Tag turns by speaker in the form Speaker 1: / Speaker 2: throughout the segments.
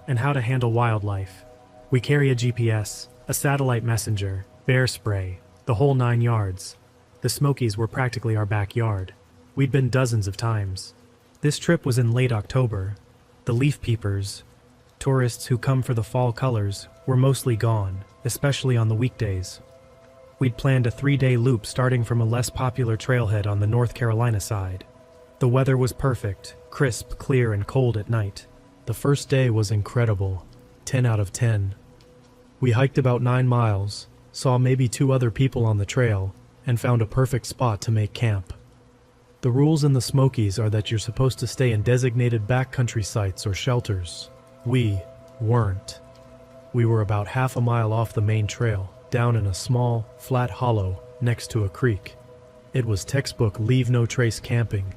Speaker 1: and how to handle wildlife. We carry a GPS, a satellite messenger, bear spray, the whole 9 yards. The Smokies were practically our backyard. We'd been dozens of times. This trip was in late October. The leaf peepers, tourists who come for the fall colors, were mostly gone, especially on the weekdays. We'd planned a 3-day loop starting from a less popular trailhead on the North Carolina side. The weather was perfect, crisp, clear, and cold at night. The first day was incredible, 10 out of 10. We hiked about 9 miles, saw maybe 2 other people on the trail, and found a perfect spot to make camp. The rules in the Smokies are that you're supposed to stay in designated backcountry sites or shelters. We weren't. We were about half a mile off the main trail, down in a small, flat hollow next to a creek. It was textbook leave no trace camping.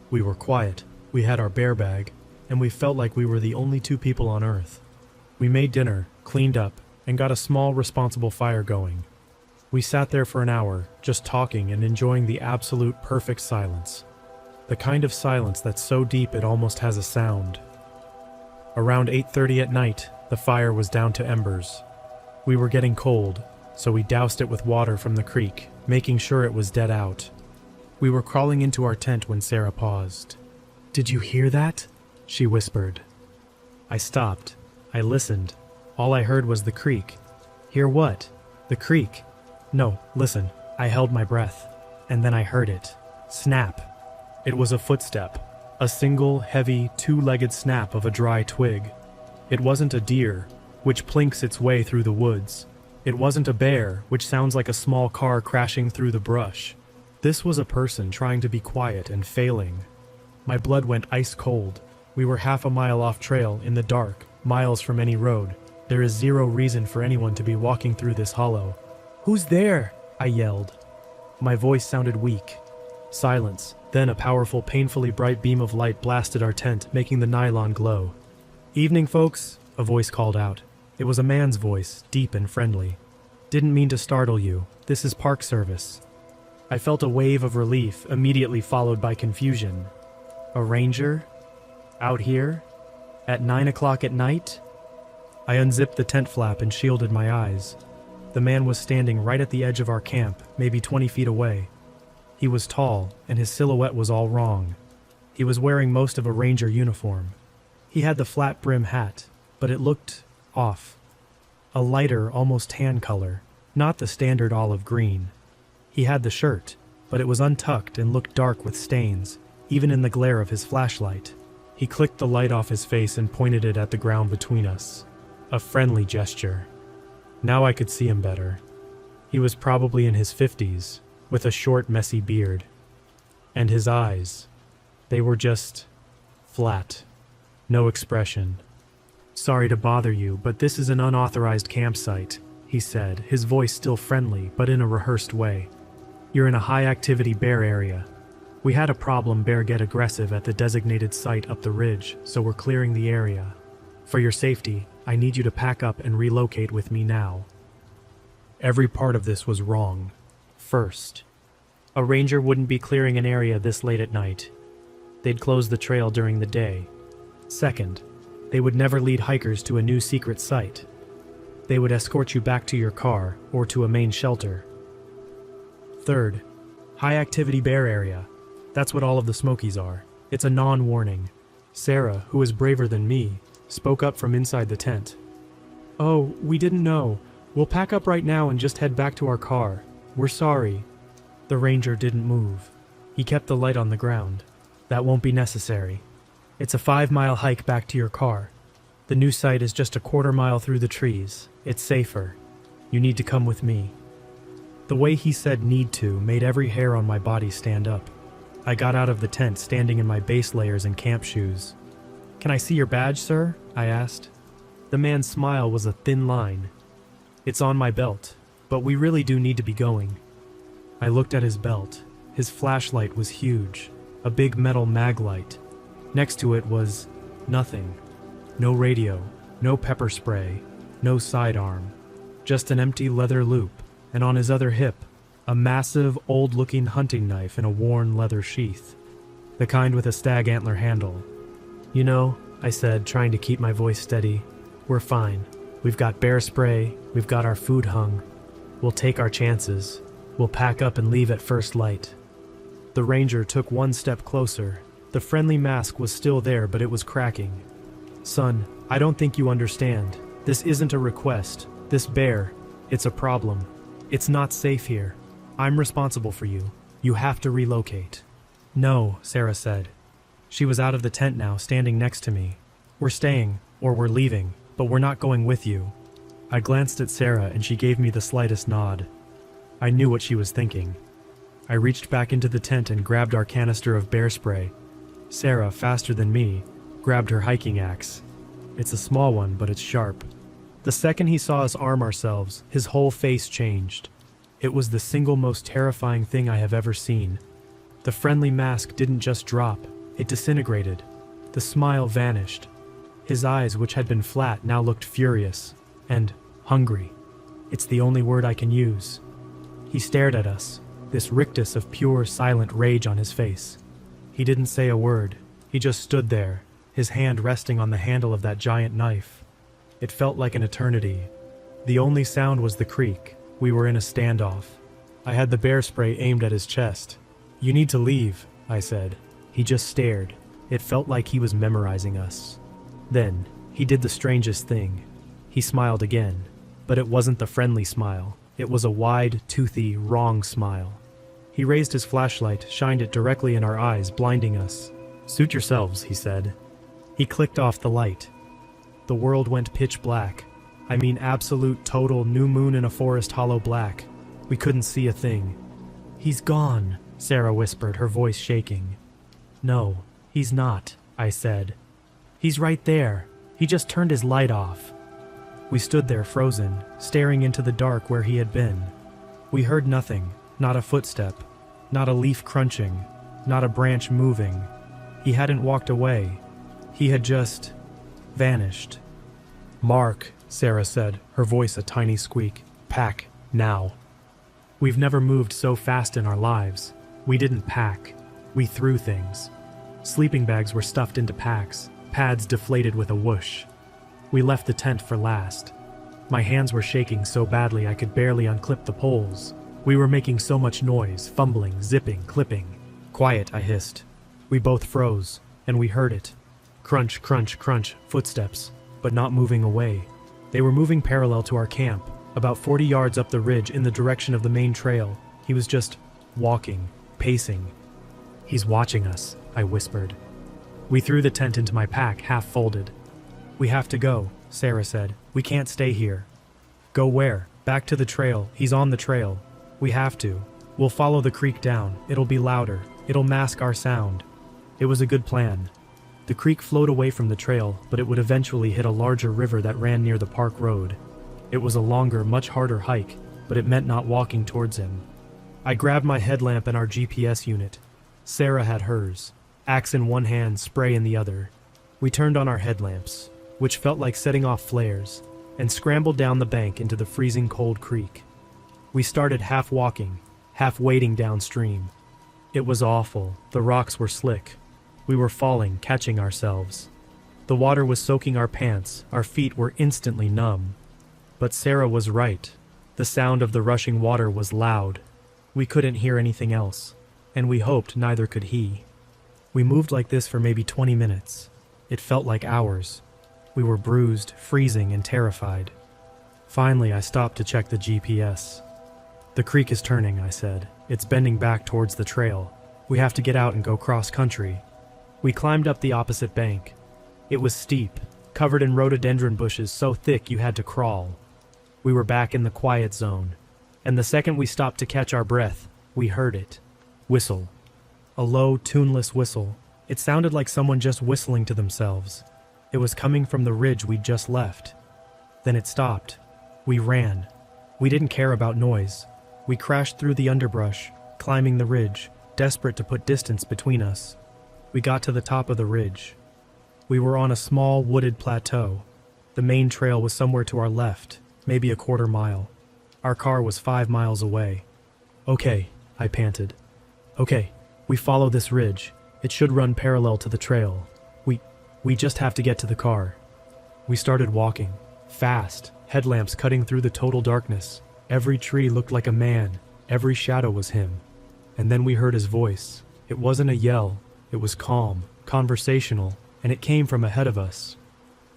Speaker 1: We were quiet, we had our bear bag, and we felt like we were the only 2 people on Earth. We made dinner, cleaned up, and got a small, responsible fire going. We sat there for an hour, just talking and enjoying the absolute perfect silence. The kind of silence that's so deep it almost has a sound. Around 8:30 at night, the fire was down to embers. We were getting cold, so we doused it with water from the creek, making sure it was dead out. We were crawling into our tent when Sarah paused. "Did you hear that?" she whispered. I stopped. I listened. All I heard was the creek. Hear what? The creek. No, listen. I held my breath, and then I heard it. Snap. It was a footstep. A single, heavy, 2-legged snap of a dry twig. It wasn't a deer, which plinks its way through the woods. It wasn't a bear, which sounds like a small car crashing through the brush. This was a person trying to be quiet and failing. My blood went ice cold. We were half a mile off trail, in the dark, miles from any road. There is 0 reason for anyone to be walking through this hollow. "Who's there?" I yelled. My voice sounded weak. Silence. Then a powerful, painfully bright beam of light blasted our tent, making the nylon glow. "Evening, folks," a voice called out. It was a man's voice, deep and friendly. "Didn't mean to startle you. This is Park Service." I felt a wave of relief, immediately followed by confusion. A ranger? Out here? At 9 o'clock at night? I unzipped the tent flap and shielded my eyes. The man was standing right at the edge of our camp, maybe 20 feet away. He was tall, and his silhouette was all wrong. He was wearing most of a ranger uniform. He had the flat brim hat, but it looked off. A lighter, almost tan color, not the standard olive green. He had the shirt, but it was untucked and looked dark with stains, even in the glare of his flashlight. He clicked the light off his face and pointed it at the ground between us. A friendly gesture. Now I could see him better. He was probably in his 50s, with a short, messy beard. And his eyes, they were just flat. No expression. "Sorry to bother you, but this is an unauthorized campsite," he said, his voice still friendly, but in a rehearsed way. "You're in a high-activity bear area. We had a problem bear get aggressive at the designated site up the ridge, so we're clearing the area. For your safety, I need you to pack up and relocate with me now." Every part of this was wrong. First, a ranger wouldn't be clearing an area this late at night. They'd close the trail during the day. Second, they would never lead hikers to a new secret site. They would escort you back to your car or to a main shelter. Third, high-activity bear area. That's what all of the Smokies are. It's a non-warning. Sarah, who is braver than me, spoke up from inside the tent. "Oh, we didn't know. We'll pack up right now and just head back to our car. We're sorry." The ranger didn't move. He kept the light on the ground. "That won't be necessary. It's a 5-mile hike back to your car. The new site is just a 1/4 mile through the trees. It's safer. You need to come with me." The way he said "need to" made every hair on my body stand up. I got out of the tent, standing in my base layers and camp shoes. "Can I see your badge, sir?" I asked. The man's smile was a thin line. "It's on my belt, but we really do need to be going." I looked at his belt. His flashlight was huge, a big metal mag light. Next to it was nothing. No radio, no pepper spray, no sidearm. Just an empty leather loop, and on his other hip, a massive, old-looking hunting knife in a worn leather sheath. The kind with a stag antler handle. "You know," I said, trying to keep my voice steady, We're fine. We've got bear spray, we've got our food hung. We'll take our chances. We'll pack up and leave at first light. The ranger took one step closer. The friendly mask was still there, but it was cracking. Son, I don't think you understand. This isn't a request. This bear, it's a problem. It's not safe here. I'm responsible for you. You have to relocate. No, Sarah said. She was out of the tent now, standing next to me. We're staying, or we're leaving, but we're not going with you. I glanced at Sarah and she gave me the slightest nod. I knew what she was thinking. I reached back into the tent and grabbed our canister of bear spray. Sarah, faster than me, grabbed her hiking axe. It's a small one, but it's sharp. The second he saw us arm ourselves, his whole face changed. It was the single most terrifying thing I have ever seen. The friendly mask didn't just drop, it disintegrated. The smile vanished. His eyes, which had been flat, now looked furious and hungry. It's the only word I can use. He stared at us, this rictus of pure, silent rage on his face. He didn't say a word. He just stood there, his hand resting on the handle of that giant knife. It felt like an eternity. The only sound was the creak. We were in a standoff. I had the bear spray aimed at his chest. "You need to leave," I said. He just stared. It felt like he was memorizing us. Then, he did the strangest thing. He smiled again, but it wasn't the friendly smile. It was a wide, toothy, wrong smile. He raised his flashlight, shined it directly in our eyes, blinding us. "Suit yourselves," he said. He clicked off the light. The world went pitch black. I mean absolute, total, new moon in a forest hollow black. We couldn't see a thing. "He's gone," Sarah whispered, her voice shaking. "No, he's not," I said. "He's right there. He just turned his light off." We stood there frozen, staring into the dark where he had been. We heard nothing, not a footstep, not a leaf crunching, not a branch moving. He hadn't walked away. He had just vanished. "Mark," Sarah said, her voice a tiny squeak. "Pack, now." We've never moved so fast in our lives. We didn't pack. We threw things. Sleeping bags were stuffed into packs, pads deflated with a whoosh. We left the tent for last. My hands were shaking so badly I could barely unclip the poles. We were making so much noise, fumbling, zipping, clipping. "Quiet," I hissed. We both froze, and we heard it. Crunch, crunch, crunch, footsteps, but not moving away. They were moving parallel to our camp, about 40 yards up the ridge in the direction of the main trail. He was just walking, pacing. "He's watching us," I whispered. We threw the tent into my pack, half folded. "We have to go," Sarah said. "We can't stay here." "Go where?" "Back to the trail. He's on the trail. We have to. We'll follow the creek down. It'll be louder. It'll mask our sound." It was a good plan. The creek flowed away from the trail, but it would eventually hit a larger river that ran near the park road. It was a longer, much harder hike, but it meant not walking towards him. I grabbed my headlamp and our GPS unit. Sarah had hers, axe in one hand, spray in the other. We turned on our headlamps, which felt like setting off flares, and scrambled down the bank into the freezing cold creek. We started half walking, half wading downstream. It was awful. The rocks were slick. We were falling, catching ourselves. The water was soaking our pants. Our feet were instantly numb. But Sarah was right. The sound of the rushing water was loud. We couldn't hear anything else, and we hoped neither could he. We moved like this for maybe 20 minutes. It felt like hours. We were bruised, freezing, and terrified. Finally, I stopped to check the GPS. "The creek is turning," I said. "It's bending back towards the trail. We have to get out and go cross-country." We climbed up the opposite bank. It was steep, covered in rhododendron bushes so thick you had to crawl. We were back in the quiet zone, and the second we stopped to catch our breath, we heard it. Whistle. A low, tuneless whistle. It sounded like someone just whistling to themselves. It was coming from the ridge we'd just left. Then it stopped. We ran. We didn't care about noise. We crashed through the underbrush, climbing the ridge, desperate to put distance between us. We got to the top of the ridge. We were on a small, wooded plateau. The main trail was somewhere to our left, maybe a quarter mile. Our car was 5 miles away. "Okay," I panted. "Okay, we follow this ridge. It should run parallel to the trail. We just have to get to the car." We started walking, fast, headlamps cutting through the total darkness. Every tree looked like a man, every shadow was him. And then we heard his voice. It wasn't a yell, it was calm, conversational, and it came from ahead of us.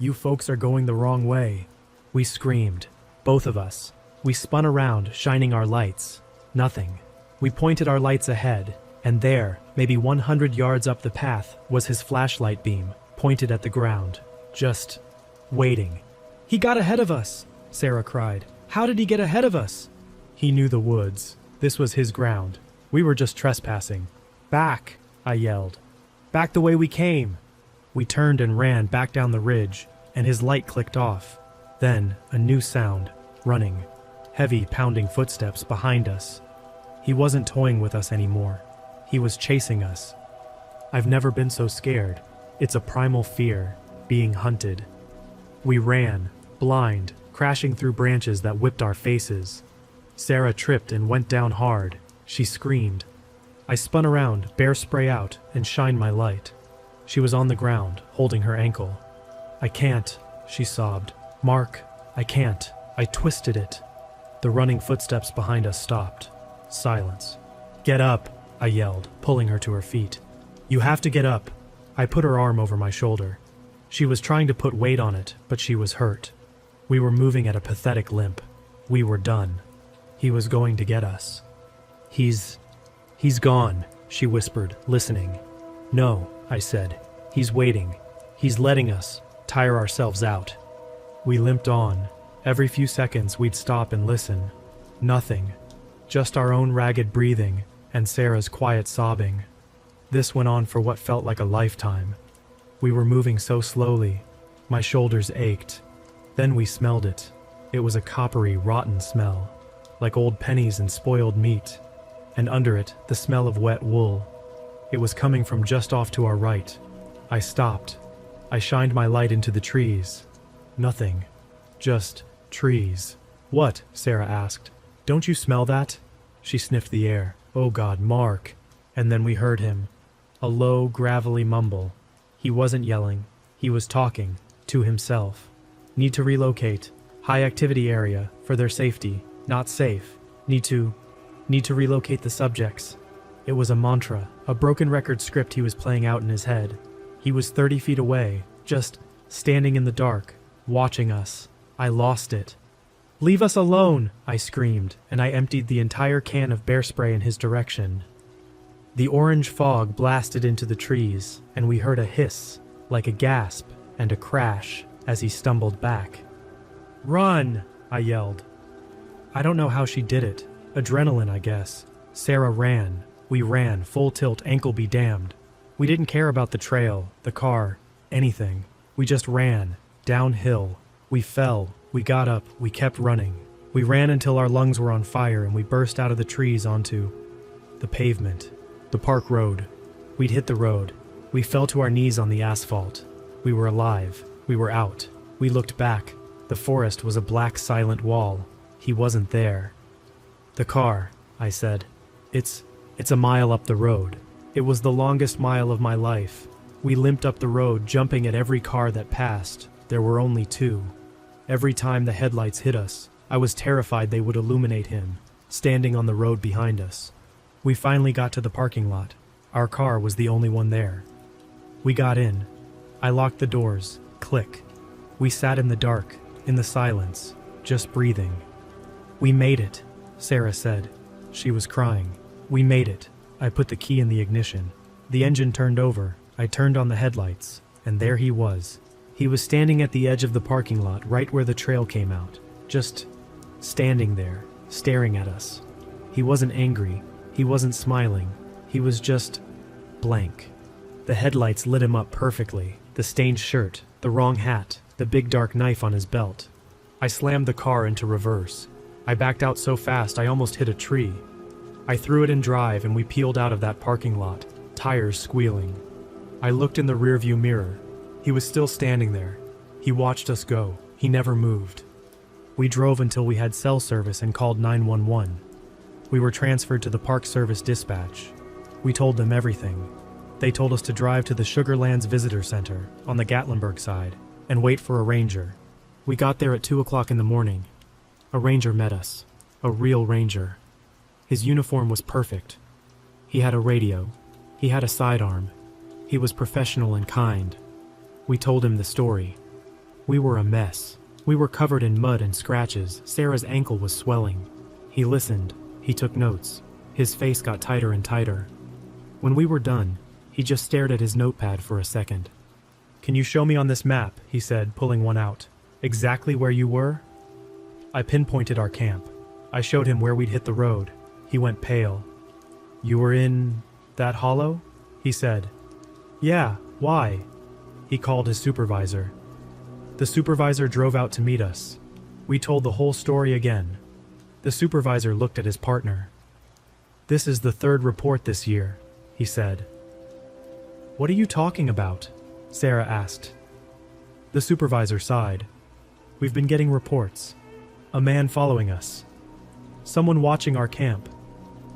Speaker 1: "You folks are going the wrong way," we screamed, both of us. We spun around, shining our lights. Nothing. We pointed our lights ahead, and there, maybe 100 yards up the path, was his flashlight beam, pointed at the ground, just waiting. "He got ahead of us," Sarah cried. "How did he get ahead of us?" "He knew the woods. This was his ground. We were just trespassing." "Back," I yelled. "Back the way we came." We turned and ran back down the ridge, and his light clicked off. Then, a new sound, running. Heavy, pounding footsteps behind us. He wasn't toying with us anymore. He was chasing us. I've never been so scared. It's a primal fear, being hunted. We ran, blind, crashing through branches that whipped our faces. Sarah tripped and went down hard. She screamed. I spun around, bear spray out, and shined my light. She was on the ground, holding her ankle. "I can't," she sobbed. "Mark, I can't. I twisted it." The running footsteps behind us stopped. Silence. "Get up," I yelled, pulling her to her feet. "You have to get up." I put her arm over my shoulder. She was trying to put weight on it, but she was hurt. We were moving at a pathetic limp. We were done. He was going to get us. He's gone," she whispered, listening. "No," I said. "He's waiting. He's letting us tire ourselves out." We limped on. Every few seconds we'd stop and listen. Nothing. Just our own ragged breathing and Sarah's quiet sobbing. This went on for what felt like a lifetime. We were moving so slowly. My shoulders ached. Then we smelled it. It was a coppery, rotten smell, like old pennies and spoiled meat. And under it, the smell of wet wool. It was coming from just off to our right. I stopped. I shined my light into the trees. Nothing. Just trees. "What?" Sarah asked. "Don't you smell that?" She sniffed the air. "Oh God, Mark." And then we heard him. A low, gravelly mumble. He wasn't yelling. He was talking. To himself. "Need to relocate. High activity area. For their safety. Not safe. Need to relocate the subjects." It was a mantra, a broken record script he was playing out in his head. He was 30 feet away, just standing in the dark, watching us. I lost it. "Leave us alone!" I screamed, and I emptied the entire can of bear spray in his direction. The orange fog blasted into the trees, and we heard a hiss, like a gasp, and a crash as he stumbled back. "Run!" I yelled. I don't know how she did it. Adrenaline, I guess. Sarah ran. We ran, full tilt, ankle be damned. We didn't care about the trail, the car, anything. We just ran, downhill. We fell, we got up, we kept running. We ran until our lungs were on fire and we burst out of the trees onto the pavement, the park road. We'd hit the road. We fell to our knees on the asphalt. We were alive. We were out. We looked back. The forest was a black, silent wall. He wasn't there. "The car," I said. It's a mile up the road. It was the longest mile of my life. We limped up the road, jumping at every car that passed. There were only two. Every time the headlights hit us, I was terrified they would illuminate him, standing on the road behind us. We finally got to the parking lot. Our car was the only one there. We got in. I locked the doors. Click. We sat in the dark, in the silence, just breathing. "We made it," Sarah said. She was crying. "We made it." I put the key in the ignition. The engine turned over. I turned on the headlights, and there he was. He was standing at the edge of the parking lot, right where the trail came out. Just standing there, staring at us. He wasn't angry. He wasn't smiling. He was just blank. The headlights lit him up perfectly. The stained shirt, the wrong hat, the big dark knife on his belt. I slammed the car into reverse. I backed out so fast I almost hit a tree. I threw it in drive and we peeled out of that parking lot, tires squealing. I looked in the rearview mirror. He was still standing there. He watched us go. He never moved. We drove until we had cell service and called 911. We were transferred to the Park Service dispatch. We told them everything. They told us to drive to the Sugarlands Visitor Center on the Gatlinburg side. and wait for a ranger. We got there at 2 o'clock in the morning. A ranger met us. A real ranger. His uniform was perfect. He had a radio. He had a sidearm. He was professional and kind. We told him the story. We were a mess. We were covered in mud and scratches. Sarah's ankle was swelling. He listened. He took notes. His face got tighter and tighter. When we were done, he just stared at his notepad for a second. "Can you show me on this map?" he said, pulling one out. "Exactly where you were?" I pinpointed our camp. I showed him where we'd hit the road. He went pale. "You were in that hollow?" he said. "Yeah, why?" He called his supervisor. The supervisor drove out to meet us. We told the whole story again. The supervisor looked at his partner. "This is the third report this year," he said. "What are you talking about?" Sarah asked. The supervisor sighed. "We've been getting reports. A man following us. Someone watching our camp.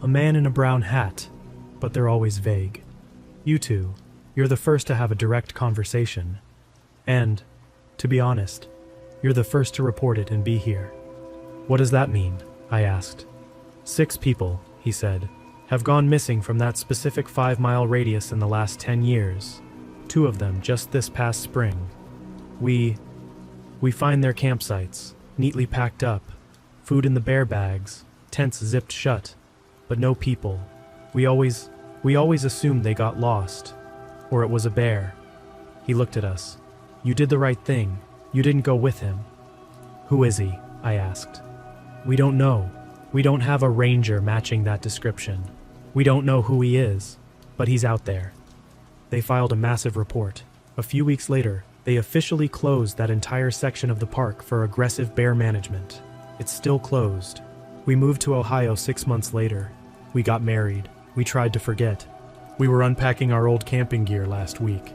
Speaker 1: A man in a brown hat, but they're always vague. You two, you're the first to have a direct conversation. And, to be honest, you're the first to report it and be here." "What does that mean?" I asked. 6 people, he said, have gone missing from that specific 5-mile radius in the last 10 years. 2 of them just this past spring. We find their campsites, neatly packed up, food in the bear bags, tents zipped shut, but no people. We always assumed they got lost, or it was a bear." He looked at us. "You did the right thing. You didn't go with him." "Who is he?" I asked. "We don't know. We don't have a ranger matching that description. We don't know who he is, but he's out there." They filed a massive report. A few weeks later, they officially closed that entire section of the park for aggressive bear management. It's still closed. We moved to Ohio 6 months later. We got married. We tried to forget. We were unpacking our old camping gear last week.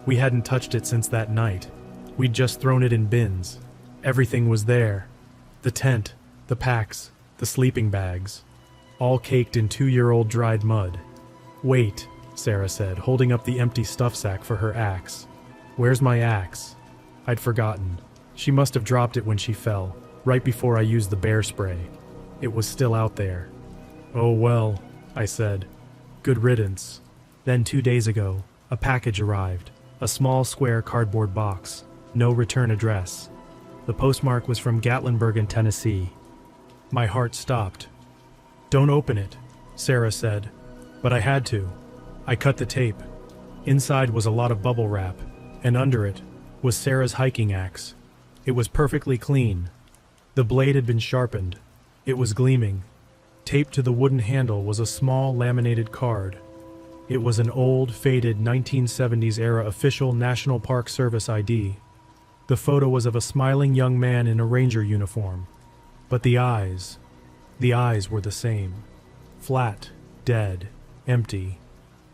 Speaker 1: We hadn't touched it since that night. We'd just thrown it in bins. Everything was there. The tent, the packs, the sleeping bags, all caked in 2-year-old dried mud. "Wait," Sarah said, holding up the empty stuff sack for her axe. "Where's my axe?" I'd forgotten. She must have dropped it when she fell, right before I used the bear spray. It was still out there. "Oh well," I said. "Good riddance." Then 2 days ago, a package arrived. A small square cardboard box. No return address. The postmark was from Gatlinburg in Tennessee. My heart stopped. "Don't open it," Sarah said. But I had to. I cut the tape. Inside was a lot of bubble wrap, and under it was Sarah's hiking axe. It was perfectly clean. The blade had been sharpened. It was gleaming. Taped to the wooden handle was a small laminated card. It was an old, faded 1970s-era official National Park Service ID. The photo was of a smiling young man in a ranger uniform. But the eyes were the same. Flat, dead, empty.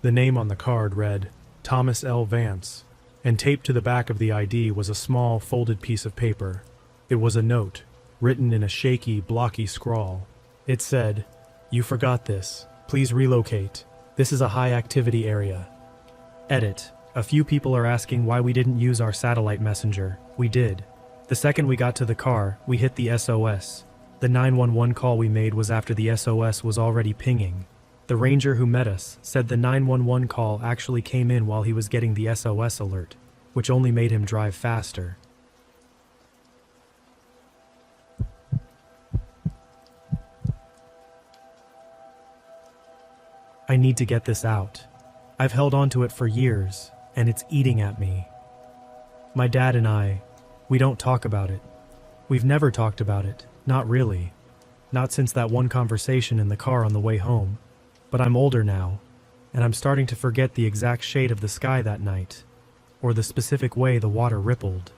Speaker 1: The name on the card read, Thomas L. Vance, and taped to the back of the ID was a small, folded piece of paper. It was a note, written in a shaky, blocky scrawl. It said, "You forgot this. Please relocate. This is a high-activity area." Edit. A few people are asking why we didn't use our satellite messenger. We did. The second we got to the car, we hit the SOS. The 911 call we made was after the SOS was already pinging. The ranger who met us said the 911 call actually came in while he was getting the SOS alert, which only made him drive faster. I need to get this out. I've held on to it for years, and it's eating at me. My dad and we don't talk about it. We've never talked about it, not really. Not since that one conversation in the car on the way home. But I'm older now, and I'm starting to forget the exact shade of the sky that night, or the specific way the water rippled.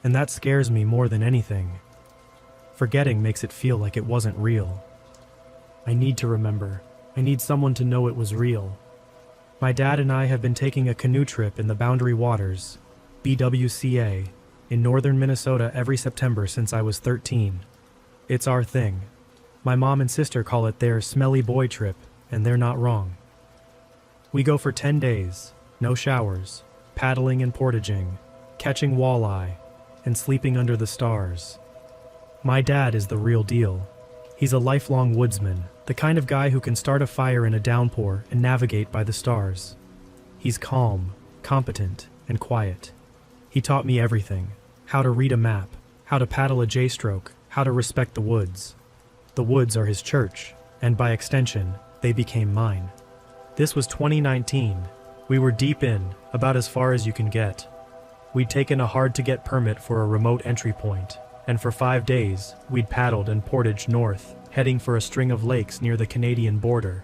Speaker 1: And that scares me more than anything. Forgetting makes it feel like it wasn't real. I need to remember. I need someone to know it was real. My dad and I have been taking a canoe trip in the Boundary Waters, BWCA, in northern Minnesota every September since I was 13. It's our thing. My mom and sister call it their smelly boy trip, and they're not wrong. We go for 10 days, no showers, paddling and portaging, catching walleye, and sleeping under the stars. My dad is the real deal. He's a lifelong woodsman, the kind of guy who can start a fire in a downpour and navigate by the stars. He's calm, competent, and quiet. He taught me everything: how to read a map, how to paddle a J-stroke, how to respect the woods. The woods are his church, and by extension, they became mine. This was 2019. We were deep in, about as far as you can get. We'd taken a hard-to-get permit for a remote entry point, and for 5 days, we'd paddled and portaged north, heading for a string of lakes near the Canadian border.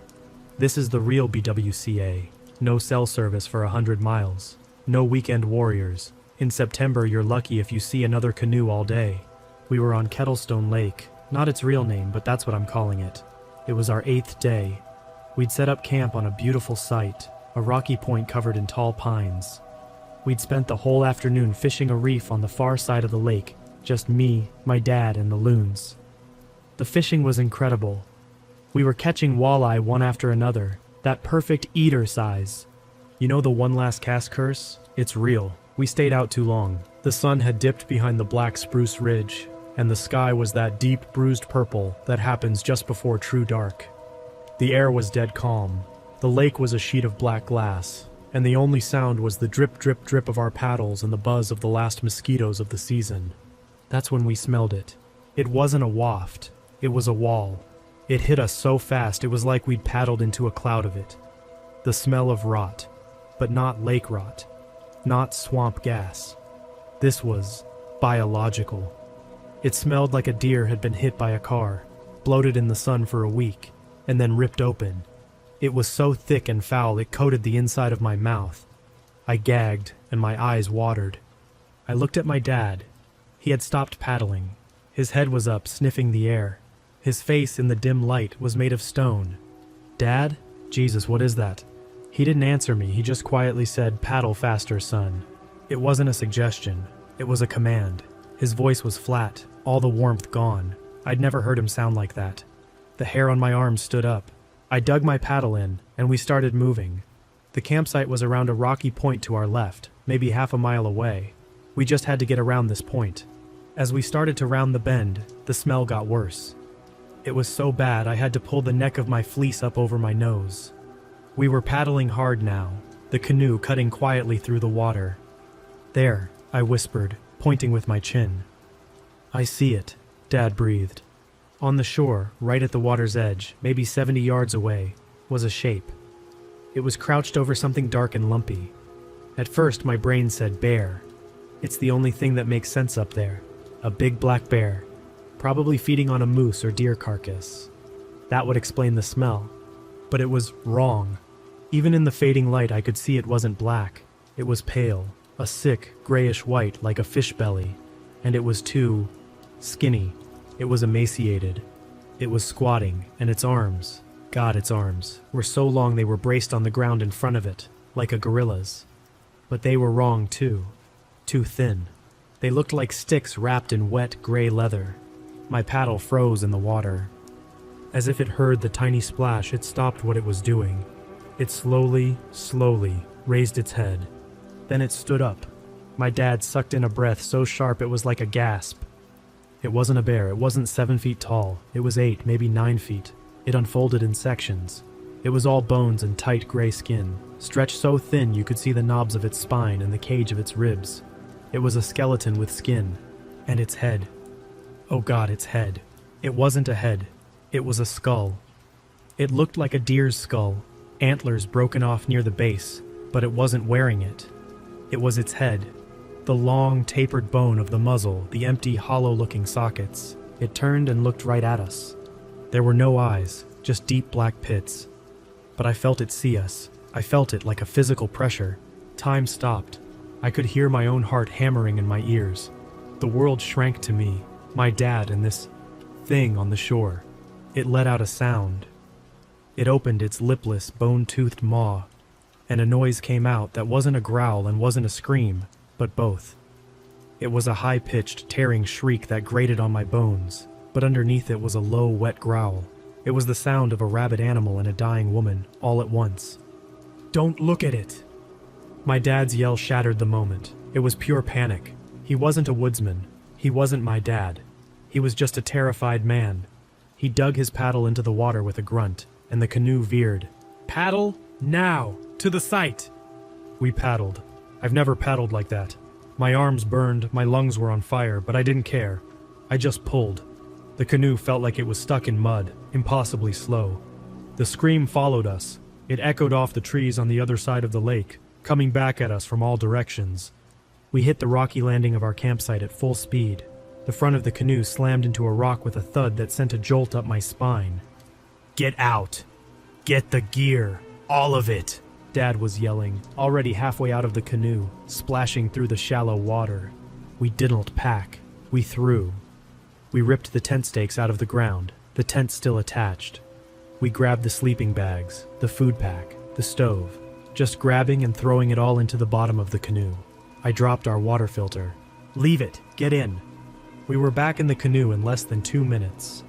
Speaker 1: This is the real BWCA. No cell service for 100 miles. No weekend warriors. In September, you're lucky if you see another canoe all day. We were on Kettlestone Lake. Not its real name, but that's what I'm calling it. It was our 8th day. We'd set up camp on a beautiful site, a rocky point covered in tall pines. We'd spent the whole afternoon fishing a reef on the far side of the lake, just me, my dad, and the loons. The fishing was incredible. We were catching walleye one after another, that perfect eater size. You know the one last cast curse? It's real. We stayed out too long. The sun had dipped behind the black spruce ridge, and the sky was that deep, bruised purple that happens just before true dark. The air was dead calm. The lake was a sheet of black glass, and the only sound was the drip, drip, drip of our paddles and the buzz of the last mosquitoes of the season. That's when we smelled it. It wasn't a waft. It was a wall. It hit us so fast it was like we'd paddled into a cloud of it. The smell of rot. But not lake rot. Not swamp gas. This was biological. It smelled like a deer had been hit by a car, bloated in the sun for a week, and then ripped open. It was so thick and foul it coated the inside of my mouth. I gagged, and my eyes watered. I looked at my dad. He had stopped paddling. His head was up, sniffing the air. His face in the dim light was made of stone. "Dad? Jesus, what is that?" He didn't answer me. He just quietly said, "Paddle faster, son." It wasn't a suggestion. It was a command. His voice was flat, all the warmth gone. I'd never heard him sound like that. The hair on my arms stood up. I dug my paddle in, and we started moving. The campsite was around a rocky point to our left, maybe half a mile away. We just had to get around this point. As we started to round the bend, the smell got worse. It was so bad I had to pull the neck of my fleece up over my nose. We were paddling hard now, the canoe cutting quietly through the water. "There," I whispered, pointing with my chin. "I see it," Dad breathed. On the shore, right at the water's edge, maybe 70 yards away, was a shape. It was crouched over something dark and lumpy. At first, my brain said bear. It's the only thing that makes sense up there. A big black bear, probably feeding on a moose or deer carcass. That would explain the smell. But it was wrong. Even in the fading light, I could see it wasn't black. It was pale, a sick, grayish white like a fish belly. And it was too skinny. It was emaciated. It was squatting, and its arms, God, its arms, were so long they were braced on the ground in front of it, like a gorilla's. But they were wrong too. Too thin. They looked like sticks wrapped in wet, gray leather. My paddle froze in the water. As if it heard the tiny splash, it stopped what it was doing. It slowly raised its head. Then it stood up. My dad sucked in a breath so sharp it was like a gasp. It wasn't a bear. It wasn't 7 feet tall. It was 8, maybe 9 feet. It unfolded in sections. It was all bones and tight gray skin, stretched so thin you could see the knobs of its spine and the cage of its ribs. It was a skeleton with skin. And its head. Oh God, its head. It wasn't a head. It was a skull. It looked like a deer's skull, antlers broken off near the base, but it wasn't wearing it. It was its head. The long, tapered bone of the muzzle, the empty, hollow-looking sockets. It turned and looked right at us. There were no eyes, just deep black pits. But I felt it see us. I felt it like a physical pressure. Time stopped. I could hear my own heart hammering in my ears. The world shrank to me, my dad and this thing on the shore. It let out a sound. It opened its lipless, bone-toothed maw, and a noise came out that wasn't a growl and wasn't a scream, but both. It was a high-pitched, tearing shriek that grated on my bones, but underneath it was a low, wet growl. It was the sound of a rabid animal and a dying woman, all at once. "Don't look at it!" My dad's yell shattered the moment. It was pure panic. He wasn't a woodsman. He wasn't my dad. He was just a terrified man. He dug his paddle into the water with a grunt, and the canoe veered. "Paddle, now, to the site!" We paddled. I've never paddled like that. My arms burned, my lungs were on fire, but I didn't care. I just pulled. The canoe felt like it was stuck in mud, impossibly slow. The scream followed us. It echoed off the trees on the other side of the lake, coming back at us from all directions. We hit the rocky landing of our campsite at full speed. The front of the canoe slammed into a rock with a thud that sent a jolt up my spine. "Get out! Get the gear! All of it!" Dad was yelling, already halfway out of the canoe, splashing through the shallow water. We didn't pack. We threw. We ripped the tent stakes out of the ground, the tent still attached. We grabbed the sleeping bags, the food pack, the stove, just grabbing and throwing it all into the bottom of the canoe. I dropped our water filter. "Leave it! Get in!" We were back in the canoe in less than 2 minutes.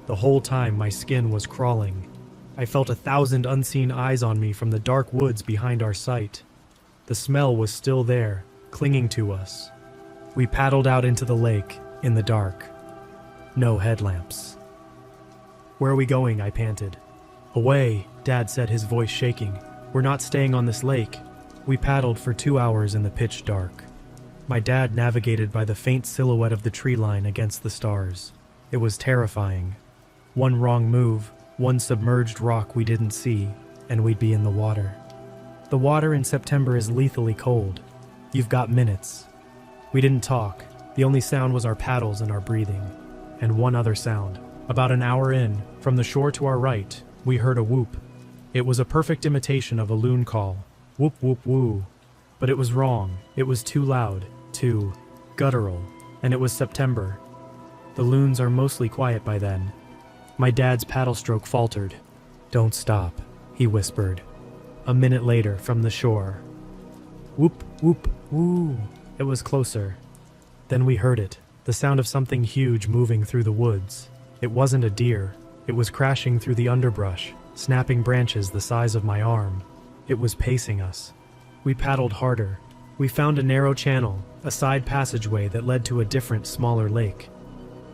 Speaker 1: The whole time my skin was crawling. I felt 1,000 unseen eyes on me from the dark woods behind our site. The smell was still there, clinging to us. We paddled out into the lake, in the dark. No headlamps. "Where are we going?" I panted. "Away," Dad said, his voice shaking. "We're not staying on this lake." We paddled for 2 hours in the pitch dark. My dad navigated by the faint silhouette of the tree line against the stars. It was terrifying. One wrong move, one submerged rock we didn't see, and we'd be in the water. The water in September is lethally cold. You've got minutes. We didn't talk. The only sound was our paddles and our breathing. And one other sound. About an hour in, from the shore to our right, we heard a whoop. It was a perfect imitation of a loon call. Whoop whoop woo. But it was wrong. It was too loud, too guttural, and it was September. The loons are mostly quiet by then. My dad's paddle stroke faltered. "Don't stop," he whispered. A minute later, from the shore. Whoop whoop woo. It was closer. Then we heard it, the sound of something huge moving through the woods. It wasn't a deer. It was crashing through the underbrush, snapping branches the size of my arm. It was pacing us. We paddled harder. We found a narrow channel, a side passageway that led to a different, smaller lake.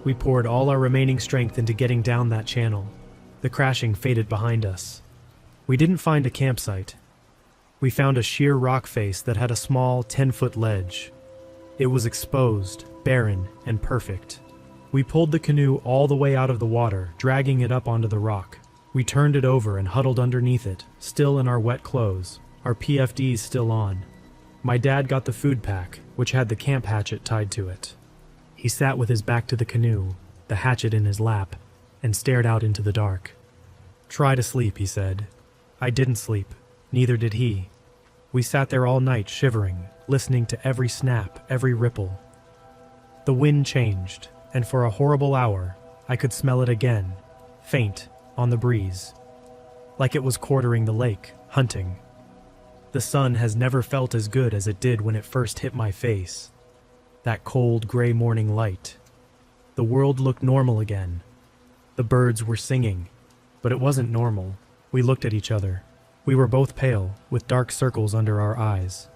Speaker 1: We poured all our remaining strength into getting down that channel. The crashing faded behind us. We didn't find a campsite. We found a sheer rock face that had a small 10-foot ledge. It was exposed, barren, and perfect. We pulled the canoe all the way out of the water, dragging it up onto the rock. We turned it over and huddled underneath it, still in our wet clothes, our PFDs still on. My dad got the food pack, which had the camp hatchet tied to it. He sat with his back to the canoe, the hatchet in his lap, and stared out into the dark. "Try to sleep," he said. I didn't sleep. Neither did he. We sat there all night shivering, listening to every snap, every ripple. The wind changed, and for a horrible hour, I could smell it again, faint, on the breeze. Like it was quartering the lake, hunting. The sun has never felt as good as it did when it first hit my face. That cold, gray morning light. The world looked normal again. The birds were singing, but it wasn't normal. We looked at each other. We were both pale, with dark circles under our eyes.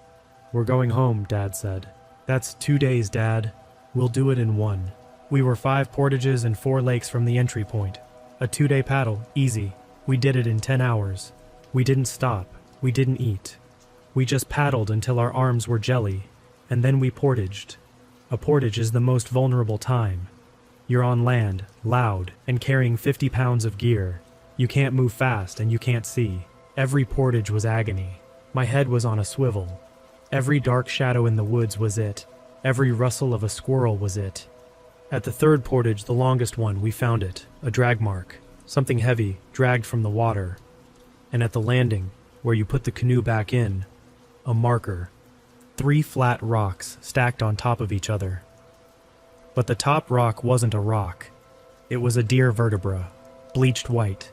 Speaker 1: "We're going home," Dad said. "That's 2 days, Dad. We'll do it in 1. We were 5 portages and 4 lakes from the entry point. A 2-day paddle, easy. We did it in 10 hours. We didn't stop. We didn't eat. We just paddled until our arms were jelly, and then we portaged. A portage is the most vulnerable time. You're on land, loud, and carrying 50 pounds of gear. You can't move fast and you can't see. Every portage was agony. My head was on a swivel. Every dark shadow in the woods was it. Every rustle of a squirrel was it. At the 3rd portage, the longest one, we found it, a drag mark, something heavy, dragged from the water. And at the landing, where you put the canoe back in, a marker. 3 flat rocks stacked on top of each other. But the top rock wasn't a rock. It was a deer vertebra, bleached white.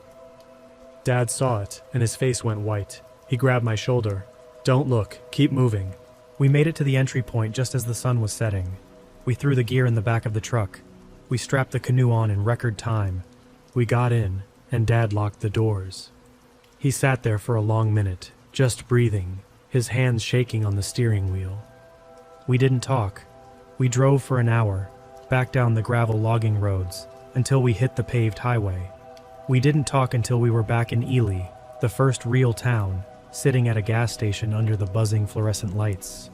Speaker 1: Dad saw it, and his face went white. He grabbed my shoulder. "Don't look, keep moving." We made it to the entry point just as the sun was setting. We threw the gear in the back of the truck. We strapped the canoe on in record time. We got in, and Dad locked the doors. He sat there for a long minute, just breathing, his hands shaking on the steering wheel. We didn't talk. We drove for an hour, back down the gravel logging roads, until we hit the paved highway. We didn't talk until we were back in Ely, the first real town, sitting at a gas station under the buzzing fluorescent lights.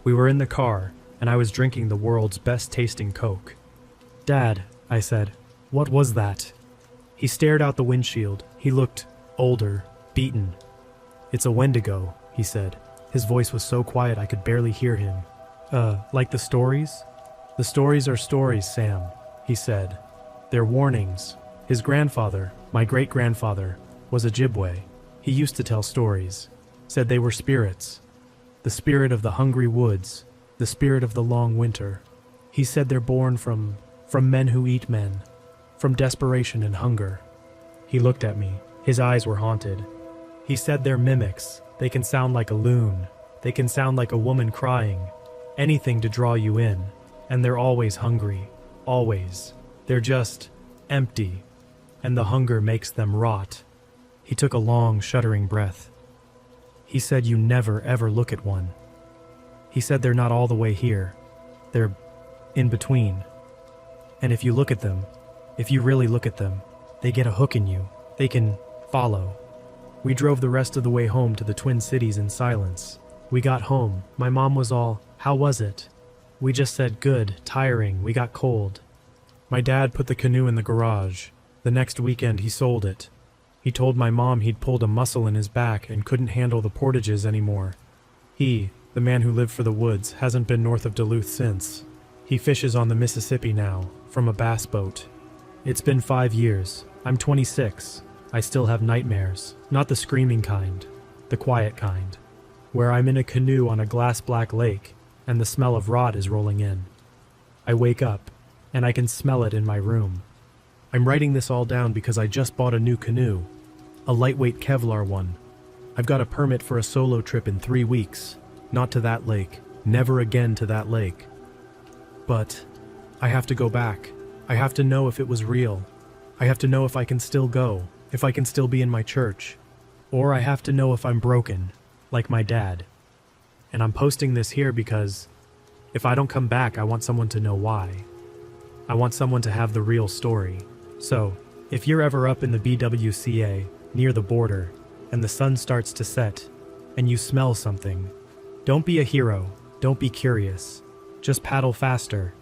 Speaker 1: We were in the car, and I was drinking the world's best-tasting Coke. "Dad," I said, "what was that?" He stared out the windshield. He looked older, beaten. "It's a Wendigo," he said. His voice was so quiet I could barely hear him. Like the stories?" "The stories are stories, Sam," he said. "They're warnings." His grandfather, my great-grandfather, was Ojibwe. He used to tell stories, said they were spirits. The spirit of the hungry woods, the spirit of the long winter. He said they're born from men who eat men, from desperation and hunger. He looked at me. His eyes were haunted. He said they're mimics. They can sound like a loon. They can sound like a woman crying. Anything to draw you in. And they're always hungry. Always. They're just empty. And the hunger makes them rot. He took a long, shuddering breath. He said you never, ever look at one. He said they're not all the way here. They're in between. And if you look at them, if you really look at them, they get a hook in you. They can follow. We drove the rest of the way home to the Twin Cities in silence. We got home. My mom was all, "How was it?" We just said, "Good, tiring, we got cold." My dad put the canoe in the garage. The next weekend he sold it. He told my mom he'd pulled a muscle in his back and couldn't handle the portages anymore. He, the man who lived for the woods, hasn't been north of Duluth since. He fishes on the Mississippi now, from a bass boat. It's been 5 years. I'm 26. I still have nightmares. Not the screaming kind, the quiet kind, where I'm in a canoe on a glass-black lake and the smell of rot is rolling in. I wake up, and I can smell it in my room. I'm writing this all down because I just bought a new canoe, a lightweight Kevlar one. I've got a permit for a solo trip in 3 weeks. Not to that lake. Never again to that lake. But I have to go back. I have to know if it was real. I have to know if I can still go, if I can still be in my church. Or I have to know if I'm broken, like my dad. And I'm posting this here because if I don't come back, I want someone to know why. I want someone to have the real story. So, if you're ever up in the BWCA, near the border, and the sun starts to set, and you smell something, don't be a hero, don't be curious. Just paddle faster,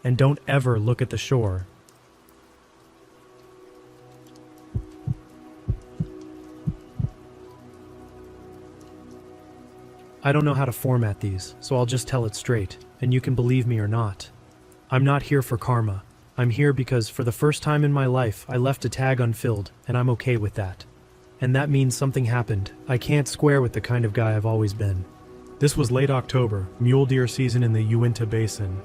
Speaker 1: and don't ever look at the shore. I don't know how to format these, so I'll just tell it straight, and you can believe me or not. I'm not here for karma. I'm here because for the first time in my life, I left a tag unfilled, and I'm okay with that. And that means something happened. I can't square with the kind of guy I've always been. This was late October, mule deer season in the Uinta Basin.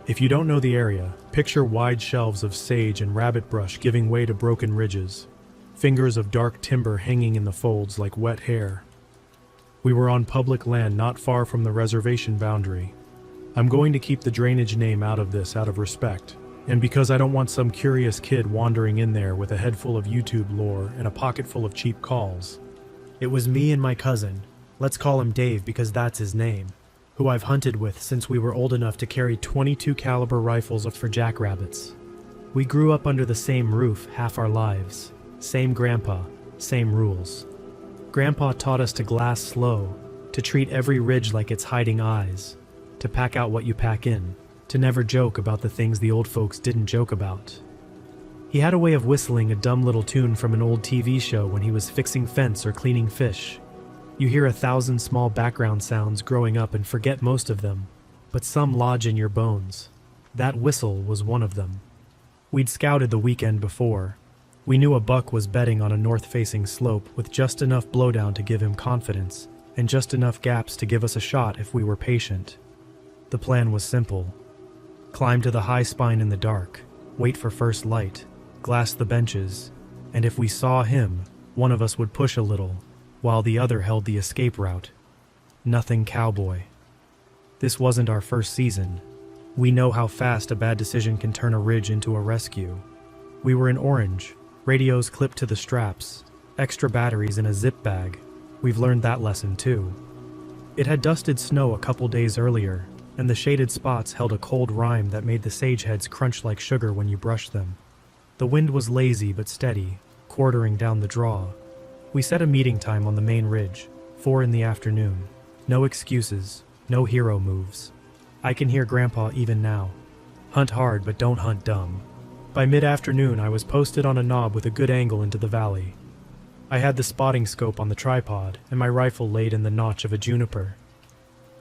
Speaker 1: If you don't know the area, picture wide shelves of sage and rabbit brush giving way to broken ridges. Fingers of dark timber hanging in the folds like wet hair. We were on public land not far from the reservation boundary. I'm going to keep the drainage name out of this out of respect, and because I don't want some curious kid wandering in there with a head full of YouTube lore and a pocket full of cheap calls. It was me and my cousin, let's call him Dave because that's his name, who I've hunted with since we were old enough to carry .22 caliber rifles for jackrabbits. We grew up under the same roof half our lives. Same grandpa, same rules. Grandpa taught us to glass slow, to treat every ridge like it's hiding eyes, to pack out what you pack in, to never joke about the things the old folks didn't joke about. He had a way of whistling a dumb little tune from an old TV show when he was fixing fence or cleaning fish. You hear 1,000 small background sounds growing up and forget most of them, but some lodge in your bones. That whistle was one of them. We'd scouted the weekend before. We knew a buck was bedding on a north-facing slope with just enough blowdown to give him confidence, and just enough gaps to give us a shot if we were patient. The plan was simple. Climb to the high spine in the dark, wait for first light, glass the benches, and if we saw him, one of us would push a little, while the other held the escape route. Nothing cowboy. This wasn't our first season. We know how fast a bad decision can turn a ridge into a rescue. We were in Orange, radios clipped to the straps, extra batteries in a zip bag. We've learned that lesson too. It had dusted snow a couple days earlier, and the shaded spots held a cold rime that made the sage heads crunch like sugar when you brushed them. The wind was lazy but steady, quartering down the draw. We set a meeting time on the main ridge, 4 in the afternoon. No excuses, no hero moves. I can hear Grandpa even now. Hunt hard but don't hunt dumb. By mid-afternoon I was posted on a knob with a good angle into the valley. I had the spotting scope on the tripod and my rifle laid in the notch of a juniper.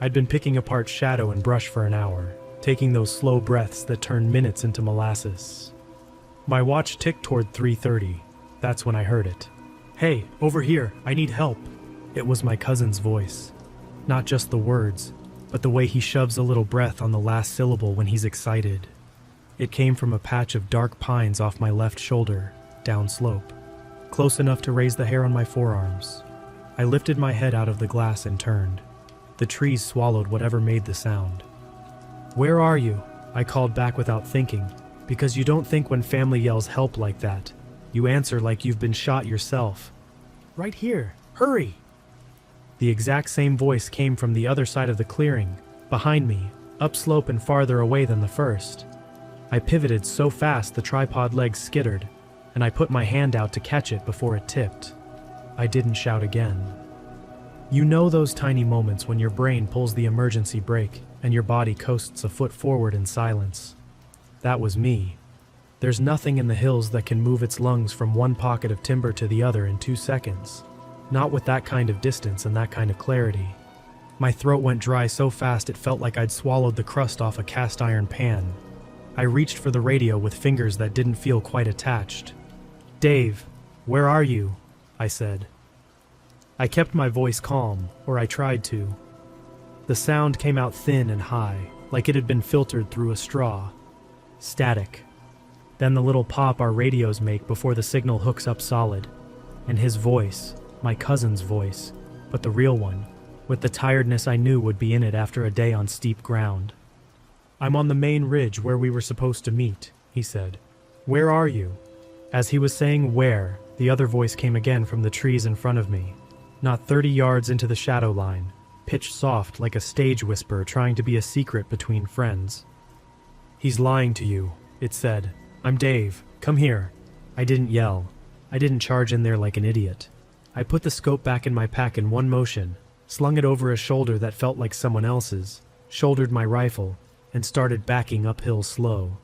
Speaker 1: I'd been picking apart shadow and brush for an hour, taking those slow breaths that turn minutes into molasses. My watch ticked toward 3:30. That's when I heard it. "Hey, over here, I need help." It was my cousin's voice. Not just the words, but the way he shoves a little breath on the last syllable when he's excited. It came from a patch of dark pines off my left shoulder, downslope, close enough to raise the hair on my forearms. I lifted my head out of the glass and turned. The trees swallowed whatever made the sound. "Where are you?" I called back without thinking, because you don't think when family yells help like that. You answer like you've been shot yourself. "Right here, hurry!" The exact same voice came from the other side of the clearing, behind me, upslope and farther away than the first. I pivoted so fast the tripod legs skittered, and I put my hand out to catch it before it tipped. I didn't shout again. You know those tiny moments when your brain pulls the emergency brake and your body coasts a foot forward in silence. That was me. There's nothing in the hills that can move its lungs from one pocket of timber to the other in 2 seconds. Not with that kind of distance and that kind of clarity. My throat went dry so fast it felt like I'd swallowed the crust off a cast iron pan. I reached for the radio with fingers that didn't feel quite attached. "Dave, where are you?" I said. I kept my voice calm, or I tried to. The sound came out thin and high, like it had been filtered through a straw. Static. Then the little pop our radios make before the signal hooks up solid. And his voice, my cousin's voice, but the real one, with the tiredness I knew would be in it after a day on steep ground. "I'm on the main ridge where we were supposed to meet," he said. "Where are you?" As he was saying where, the other voice came again from the trees in front of me. Not 30 yards into the shadow line, pitch soft like a stage whisper trying to be a secret between friends. "He's lying to you," it said. "I'm Dave. Come here." I didn't yell. I didn't charge in there like an idiot. I put the scope back in my pack in one motion, slung it over a shoulder that felt like someone else's, shouldered my rifle, and started backing uphill slow.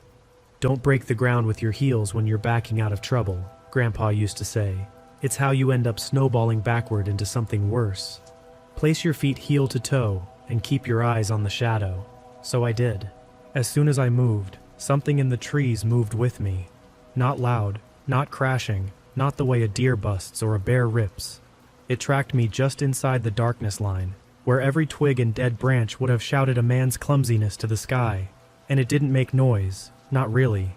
Speaker 1: "Don't break the ground with your heels when you're backing out of trouble," Grandpa used to say. "It's how you end up snowballing backward into something worse. Place your feet heel to toe and keep your eyes on the shadow." So I did. As soon as I moved, something in the trees moved with me. Not loud, not crashing, not the way a deer busts or a bear rips. It tracked me just inside the darkness line, where every twig and dead branch would have shouted a man's clumsiness to the sky. And it didn't make noise, not really.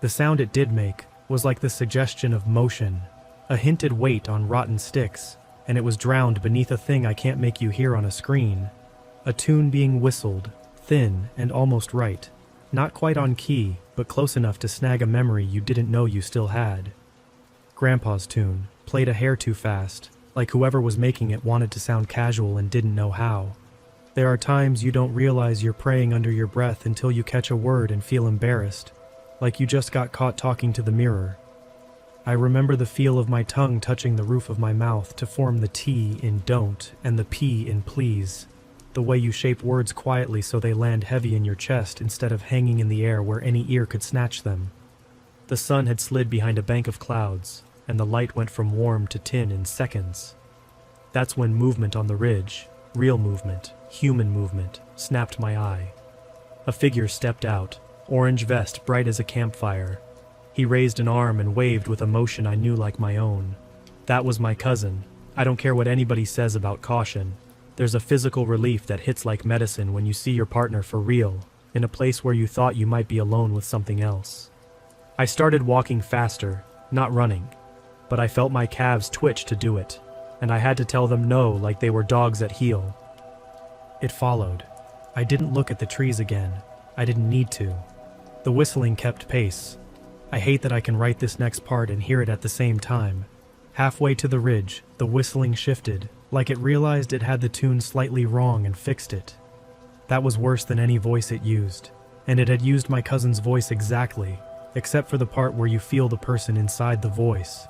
Speaker 1: The sound it did make was like the suggestion of motion, a hinted weight on rotten sticks, and it was drowned beneath a thing I can't make you hear on a screen. A tune being whistled, thin and almost right. Not quite on key, but close enough to snag a memory you didn't know you still had. Grandpa's tune, played a hair too fast, like whoever was making it wanted to sound casual and didn't know how. There are times you don't realize you're praying under your breath until you catch a word and feel embarrassed, like you just got caught talking to the mirror. I remember the feel of my tongue touching the roof of my mouth to form the T in don't and the P in please. The way you shape words quietly so they land heavy in your chest instead of hanging in the air where any ear could snatch them. The sun had slid behind a bank of clouds, and the light went from warm to tin in seconds. That's when movement on the ridge, real movement, human movement, snapped my eye. A figure stepped out, orange vest bright as a campfire. He raised an arm and waved with a motion I knew like my own. That was my cousin. I don't care what anybody says about caution. There's a physical relief that hits like medicine when you see your partner for real, in a place where you thought you might be alone with something else. I started walking faster, not running, but I felt my calves twitch to do it, and I had to tell them no like they were dogs at heel. It followed. I didn't look at the trees again. I didn't need to. The whistling kept pace. I hate that I can write this next part and hear it at the same time. Halfway to the ridge, the whistling shifted, Like it realized it had the tune slightly wrong and fixed it. That was worse than any voice it used, and it had used my cousin's voice exactly, except for the part where you feel the person inside the voice.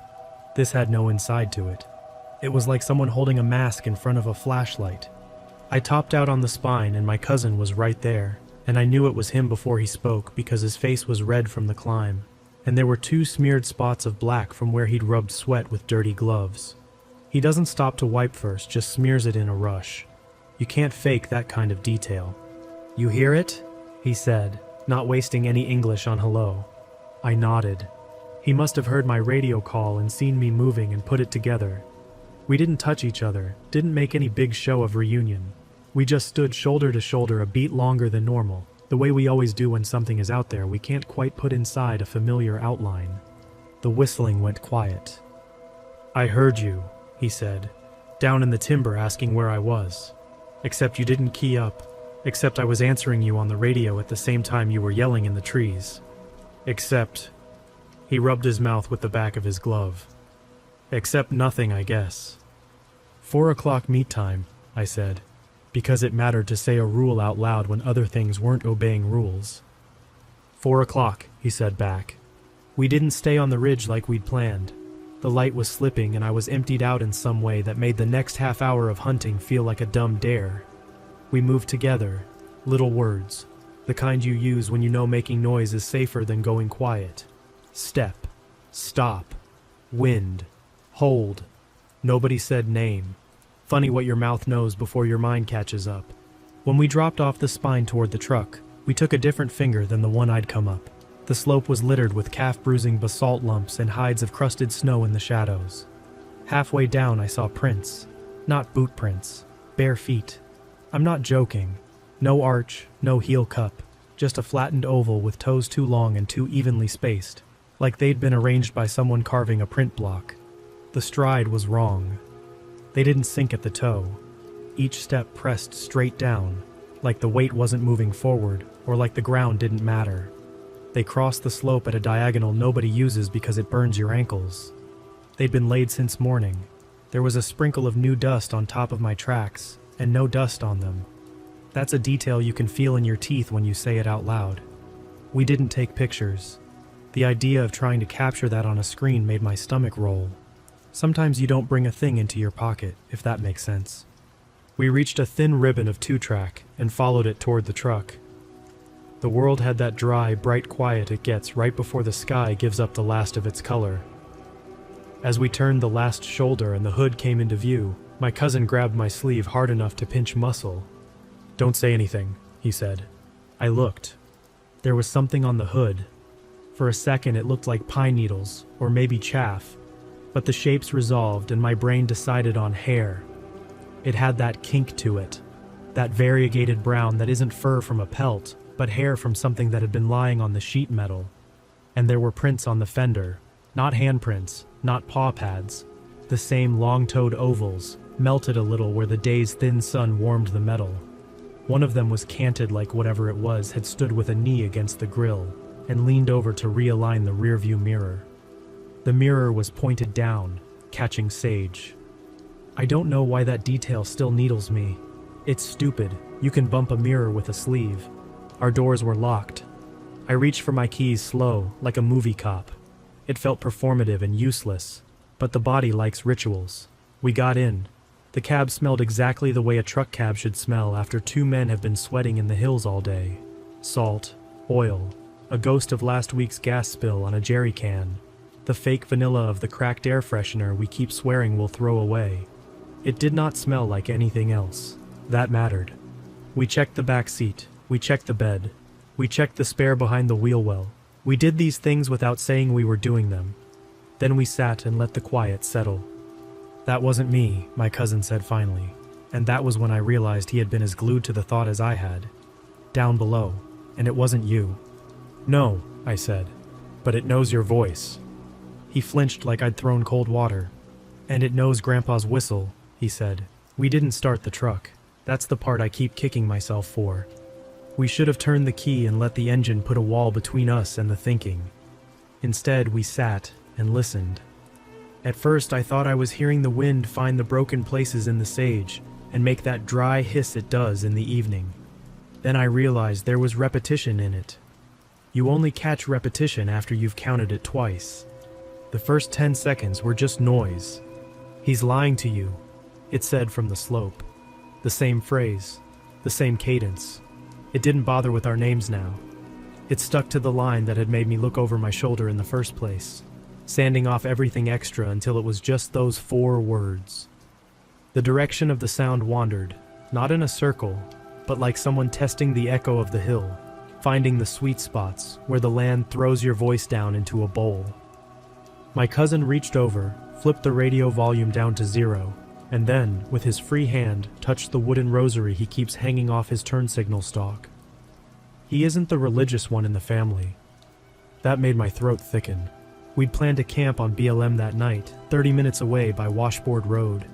Speaker 1: This had no inside to it. It was like someone holding a mask in front of a flashlight. I topped out on the spine and my cousin was right there, and I knew it was him before he spoke because his face was red from the climb, and there were 2 smeared spots of black from where he'd rubbed sweat with dirty gloves. He doesn't stop to wipe first, just smears it in a rush. You can't fake that kind of detail. "You hear it?" he said, not wasting any English on hello. I nodded. He must have heard my radio call and seen me moving and put it together. We didn't touch each other, didn't make any big show of reunion. We just stood shoulder to shoulder a beat longer than normal, the way we always do when something is out there we can't quite put inside a familiar outline. The whistling went quiet. "I heard you," he said, "down in the timber asking where I was. Except you didn't key up. Except I was answering you on the radio at the same time you were yelling in the trees. Except..." He rubbed his mouth with the back of his glove. "Except nothing, I guess." 4 o'clock meet time, I said, because it mattered to say a rule out loud when other things weren't obeying rules. 4 o'clock, he said back. We didn't stay on the ridge like we'd planned. The light was slipping and I was emptied out in some way that made the next half hour of hunting feel like a dumb dare. We moved together, little words, the kind you use when you know making noise is safer than going quiet. Step, stop, wind, hold. Nobody said name. Funny what your mouth knows before your mind catches up. When we dropped off the spine toward the truck, we took a different finger than the one I'd come up. The slope was littered with calf-bruising basalt lumps and hides of crusted snow in the shadows. Halfway down I saw prints. Not boot prints. Bare feet. I'm not joking. No arch, no heel cup. Just a flattened oval with toes too long and too evenly spaced. Like they'd been arranged by someone carving a print block. The stride was wrong. They didn't sink at the toe. Each step pressed straight down, like the weight wasn't moving forward, or like the ground didn't matter. They crossed the slope at a diagonal nobody uses because it burns your ankles. They'd been laid since morning. There was a sprinkle of new dust on top of my tracks, and no dust on them. That's a detail you can feel in your teeth when you say it out loud. We didn't take pictures. The idea of trying to capture that on a screen made my stomach roll. Sometimes you don't bring a thing into your pocket, if that makes sense. We reached a thin ribbon of 2-track and followed it toward the truck. The world had that dry, bright quiet it gets right before the sky gives up the last of its color. As we turned the last shoulder and the hood came into view, my cousin grabbed my sleeve hard enough to pinch muscle. "Don't say anything," he said. I looked. There was something on the hood. For a second it looked like pine needles, or maybe chaff, but the shapes resolved and my brain decided on hair. It had that kink to it, that variegated brown that isn't fur from a pelt, but hair from something that had been lying on the sheet metal. And there were prints on the fender, not handprints, not paw pads, the same long-toed ovals, melted a little where the day's thin sun warmed the metal. One of them was canted like whatever it was had stood with a knee against the grill and leaned over to realign the rearview mirror. The mirror was pointed down, catching sage. I don't know why that detail still needles me. It's stupid. You can bump a mirror with a sleeve. Our doors were locked. I reached for my keys slow, like a movie cop. It felt performative and useless, but the body likes rituals. We got in. The cab smelled exactly the way a truck cab should smell after 2 men have been sweating in the hills all day. Salt, oil, a ghost of last week's gas spill on a jerry can, the fake vanilla of the cracked air freshener we keep swearing we'll throw away. It did not smell like anything else. That mattered. We checked the back seat. We checked the bed. We checked the spare behind the wheel well. We did these things without saying we were doing them. Then we sat and let the quiet settle. "That wasn't me," my cousin said finally, and that was when I realized he had been as glued to the thought as I had. "Down below, and it wasn't you." "No," I said, "but it knows your voice." He flinched like I'd thrown cold water. "And it knows Grandpa's whistle," he said. "We didn't start the truck. That's the part I keep kicking myself for. We should have turned the key and let the engine put a wall between us and the thinking. Instead, we sat and listened. At first, I thought I was hearing the wind find the broken places in the sage and make that dry hiss it does in the evening. Then I realized there was repetition in it. You only catch repetition after you've counted it twice. The first 10 seconds were just noise. "He's lying to you," it said from the slope. The same phrase, the same cadence. It didn't bother with our names now. It stuck to the line that had made me look over my shoulder in the first place, sanding off everything extra until it was just those 4 words. The direction of the sound wandered, not in a circle, but like someone testing the echo of the hill, finding the sweet spots where the land throws your voice down into a bowl. My cousin reached over, flipped the radio volume down to 0, and then, with his free hand, touched the wooden rosary he keeps hanging off his turn signal stalk. He isn't the religious one in the family. That made my throat thicken. We'd planned to camp on BLM that night, 30 minutes away by Washboard Road.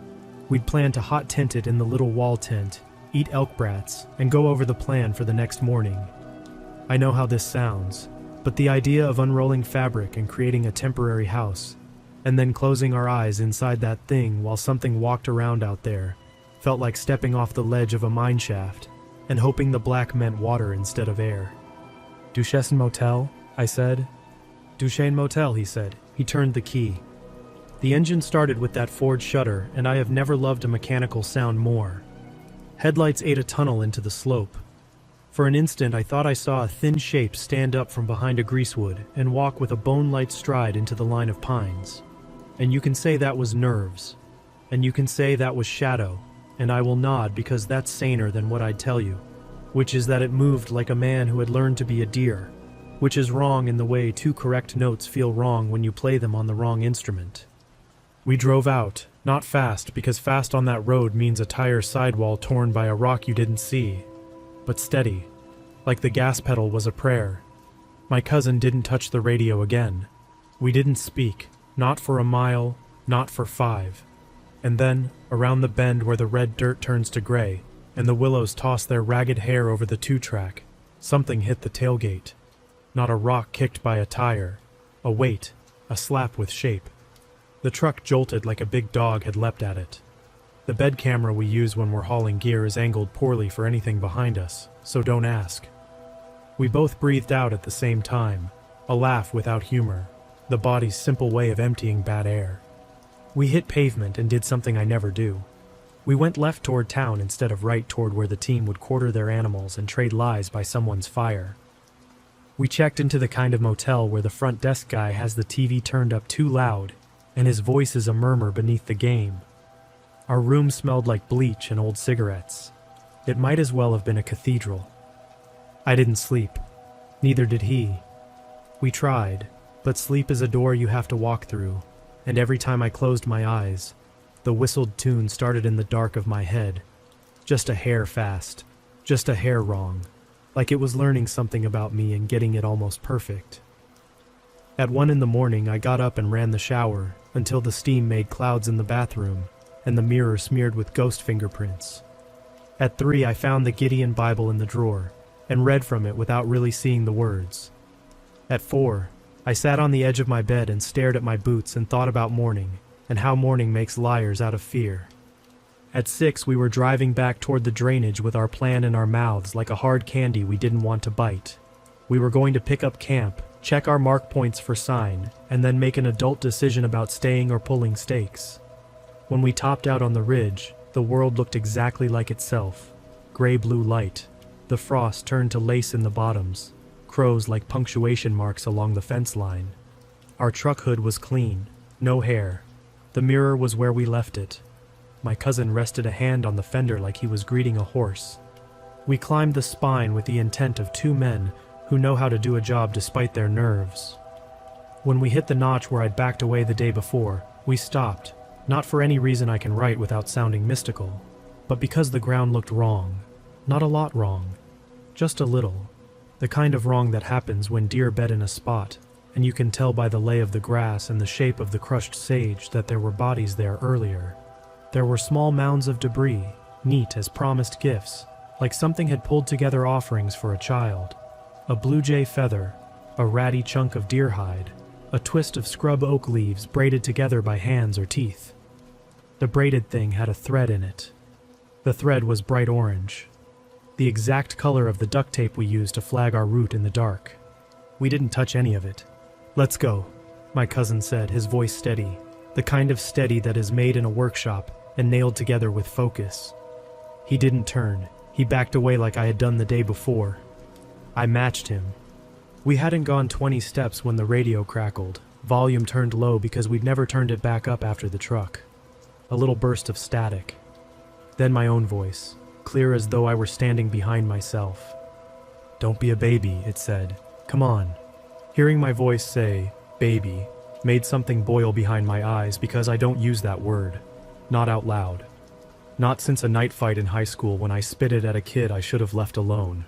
Speaker 1: We'd planned to hot tent it in the little wall tent, eat elk brats, and go over the plan for the next morning. I know how this sounds, but the idea of unrolling fabric and creating a temporary house, and then closing our eyes inside that thing while something walked around out there, felt like stepping off the ledge of a mine shaft and hoping the black meant water instead of air. "Duchesne Motel?" I said. "Duchesne Motel," he said. He turned the key. The engine started with that Ford shutter, and I have never loved a mechanical sound more. Headlights ate a tunnel into the slope. For an instant I thought I saw a thin shape stand up from behind a greasewood and walk with a bone-light stride into the line of pines. And you can say that was nerves. And you can say that was shadow, and I will nod because that's saner than what I'd tell you, which is that it moved like a man who had learned to be a deer, which is wrong in the way 2 correct notes feel wrong when you play them on the wrong instrument. We drove out, not fast because fast on that road means a tire sidewall torn by a rock you didn't see, but steady, like the gas pedal was a prayer. My cousin didn't touch the radio again. We didn't speak, not for a mile, not for 5. And then, around the bend where the red dirt turns to gray, and the willows toss their ragged hair over the 2-track, something hit the tailgate. Not a rock kicked by a tire, a weight, a slap with shape. The truck jolted like a big dog had leapt at it. The bed camera we use when we're hauling gear is angled poorly for anything behind us, so don't ask. We both breathed out at the same time, a laugh without humor, the body's simple way of emptying bad air. We hit pavement and did something I never do. We went left toward town instead of right toward where the team would quarter their animals and trade lies by someone's fire. We checked into the kind of motel where the front desk guy has the TV turned up too loud, and his voice is a murmur beneath the game. Our room smelled like bleach and old cigarettes. It might as well have been a cathedral. I didn't sleep. Neither did he. We tried, but sleep is a door you have to walk through, and every time I closed my eyes, the whistled tune started in the dark of my head. Just a hair fast, just a hair wrong, like it was learning something about me and getting it almost perfect. At 1 in the morning, I got up and ran the shower until the steam made clouds in the bathroom and the mirror smeared with ghost fingerprints. At 3, I found the Gideon Bible in the drawer and read from it without really seeing the words. At 4, I sat on the edge of my bed and stared at my boots and thought about mourning and how mourning makes liars out of fear. At 6, we were driving back toward the drainage with our plan in our mouths like a hard candy we didn't want to bite. We were going to pick up camp, check our mark points for sign, and then make an adult decision about staying or pulling stakes. When we topped out on the ridge, the world looked exactly like itself. Gray-blue light. The frost turned to lace in the bottoms. Crows like punctuation marks along the fence line. Our truck hood was clean. No hair. The mirror was where we left it. My cousin rested a hand on the fender like he was greeting a horse. We climbed the spine with the intent of 2 men who know how to do a job despite their nerves. When we hit the notch where I'd backed away the day before, we stopped, not for any reason I can write without sounding mystical, but because the ground looked wrong. Not a lot wrong, just a little. The kind of wrong that happens when deer bed in a spot, and you can tell by the lay of the grass and the shape of the crushed sage that there were bodies there earlier. There were small mounds of debris, neat as promised gifts, like something had pulled together offerings for a child. A blue jay feather, a ratty chunk of deer hide, a twist of scrub oak leaves braided together by hands or teeth. The braided thing had a thread in it. The thread was bright orange, the exact color of the duct tape we used to flag our route in the dark. We didn't touch any of it. "Let's go," my cousin said, his voice steady, the kind of steady that is made in a workshop and nailed together with focus. He didn't turn. He backed away like I had done the day before. I matched him. We hadn't gone 20 steps when the radio crackled. Volume turned low because we'd never turned it back up after the truck. A little burst of static. Then my own voice, clear as though I were standing behind myself. "Don't be a baby," it said. "Come on." Hearing my voice say, "baby," made something boil behind my eyes because I don't use that word. Not out loud. Not since a night fight in high school when I spitted at a kid I should have left alone.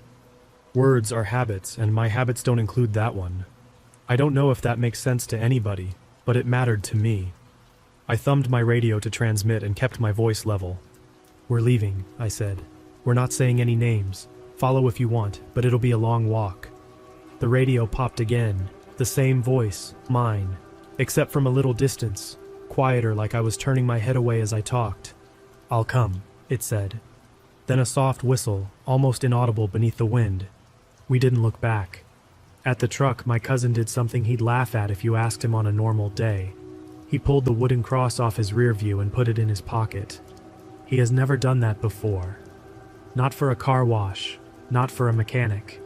Speaker 1: Words are habits, and my habits don't include that one. I don't know if that makes sense to anybody, but it mattered to me. I thumbed my radio to transmit and kept my voice level. "We're leaving," I said. "We're not saying any names. Follow if you want, but it'll be a long walk." The radio popped again, the same voice, mine, except from a little distance, quieter like I was turning my head away as I talked. "I'll come," it said. Then a soft whistle, almost inaudible beneath the wind. We didn't look back. At the truck, my cousin did something he'd laugh at if you asked him on a normal day. He pulled the wooden cross off his rear view and put it in his pocket. He has never done that before. Not for a car wash, not for a mechanic.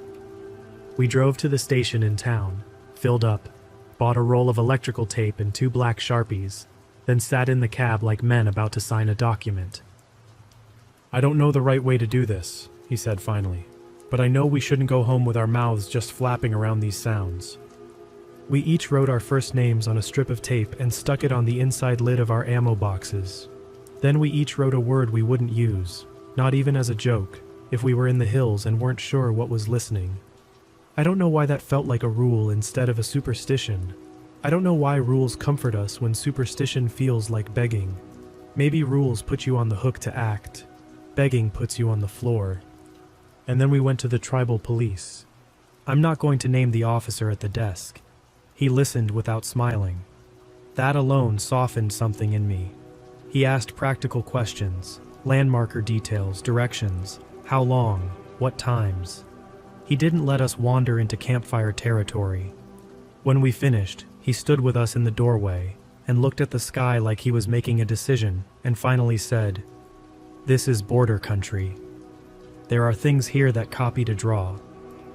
Speaker 1: We drove to the station in town, filled up, bought a roll of electrical tape and 2 black Sharpies, then sat in the cab like men about to sign a document. "I don't know the right way to do this," he said finally, "but I know we shouldn't go home with our mouths just flapping around these sounds." We each wrote our first names on a strip of tape and stuck it on the inside lid of our ammo boxes. Then we each wrote a word we wouldn't use, not even as a joke, if we were in the hills and weren't sure what was listening. I don't know why that felt like a rule instead of a superstition. I don't know why rules comfort us when superstition feels like begging. Maybe rules put you on the hook to act. Begging puts you on the floor. And then we went to the tribal police. I'm not going to name the officer at the desk. He listened without smiling. That alone softened something in me. He asked practical questions, landmarker details, directions, how long, what times. He didn't let us wander into campfire territory. When we finished, he stood with us in the doorway and looked at the sky like he was making a decision and finally said, "This is border country. There are things here that copy to draw.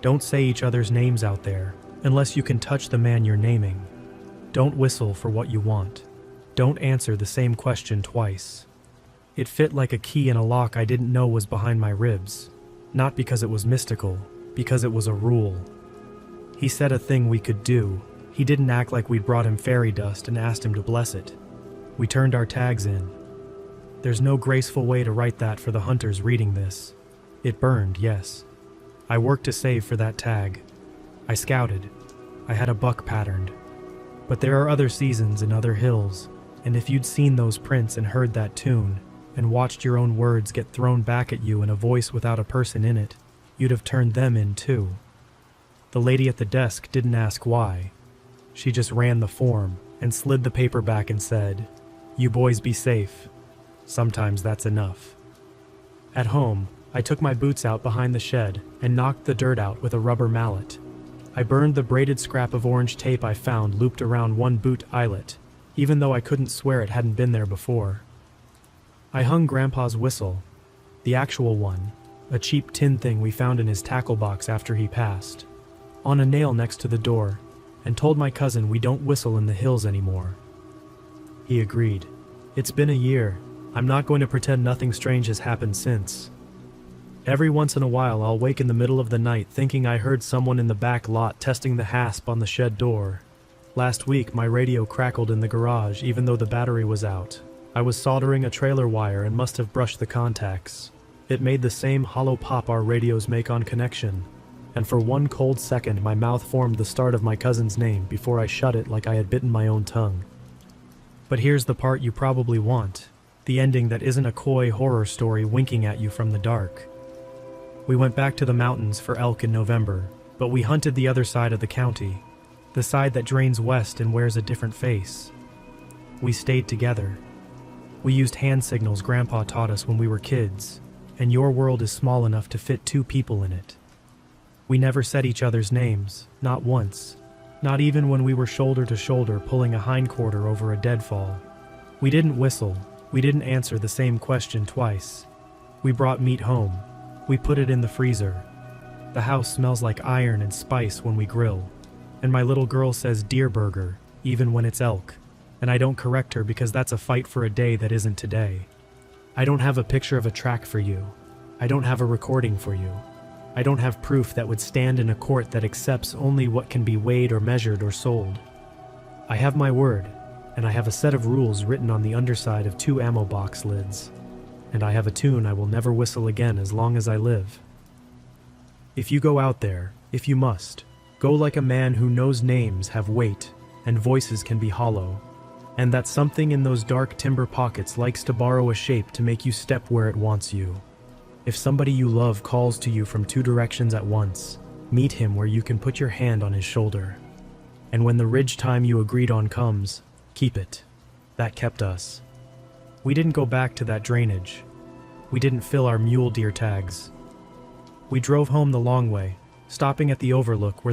Speaker 1: Don't say each other's names out there unless you can touch the man you're naming. Don't whistle for what you want. Don't answer the same question twice." It fit like a key in a lock I didn't know was behind my ribs. Not because it was mystical, because it was a rule. He said a thing we could do. He didn't act like we'd brought him fairy dust and asked him to bless it. We turned our tags in. There's no graceful way to write that for the hunters reading this. It burned, yes. I worked to save for that tag. I scouted. I had a buck patterned. But there are other seasons and other hills, and if you'd seen those prints and heard that tune, and watched your own words get thrown back at you in a voice without a person in it, you'd have turned them in too. The lady at the desk didn't ask why. She just ran the form and slid the paper back and said, "You boys be safe." Sometimes that's enough. At home, I took my boots out behind the shed and knocked the dirt out with a rubber mallet. I burned the braided scrap of orange tape I found looped around one boot eyelet, even though I couldn't swear it hadn't been there before. I hung Grandpa's whistle, the actual one, a cheap tin thing we found in his tackle box after he passed, on a nail next to the door, and told my cousin we don't whistle in the hills anymore. He agreed. It's been a year. I'm not going to pretend nothing strange has happened since. Every once in a while I'll wake in the middle of the night thinking I heard someone in the back lot testing the hasp on the shed door. Last week my radio crackled in the garage even though the battery was out. I was soldering a trailer wire and must have brushed the contacts. It made the same hollow pop our radios make on connection, and for one cold second my mouth formed the start of my cousin's name before I shut it like I had bitten my own tongue. But here's the part you probably want, the ending that isn't a coy horror story winking at you from the dark. We went back to the mountains for elk in November, but we hunted the other side of the county. the side that drains west and wears a different face. We stayed together. We used hand signals Grandpa taught us when we were kids, and your world is small enough to fit 2 people in it. We never said each other's names, not once, not even when we were shoulder to shoulder pulling a hindquarter over a deadfall. We didn't whistle, we didn't answer the same question twice. We brought meat home, we put it in the freezer. The house smells like iron and spice when we grill, and my little girl says deer burger, even when it's elk, and I don't correct her because that's a fight for a day that isn't today. I don't have a picture of a track for you. I don't have a recording for you. I don't have proof that would stand in a court that accepts only what can be weighed or measured or sold. I have my word, and I have a set of rules written on the underside of 2 ammo box lids, and I have a tune I will never whistle again as long as I live. If you go out there, if you must, go like a man who knows names have weight and voices can be hollow, and that something in those dark timber pockets likes to borrow a shape to make you step where it wants you. If somebody you love calls to you from 2 directions at once, meet him where you can put your hand on his shoulder. And when the ridge time you agreed on comes, keep it. That kept us. We didn't go back to that drainage. We didn't fill our mule deer tags. We drove home the long way, stopping at the overlook where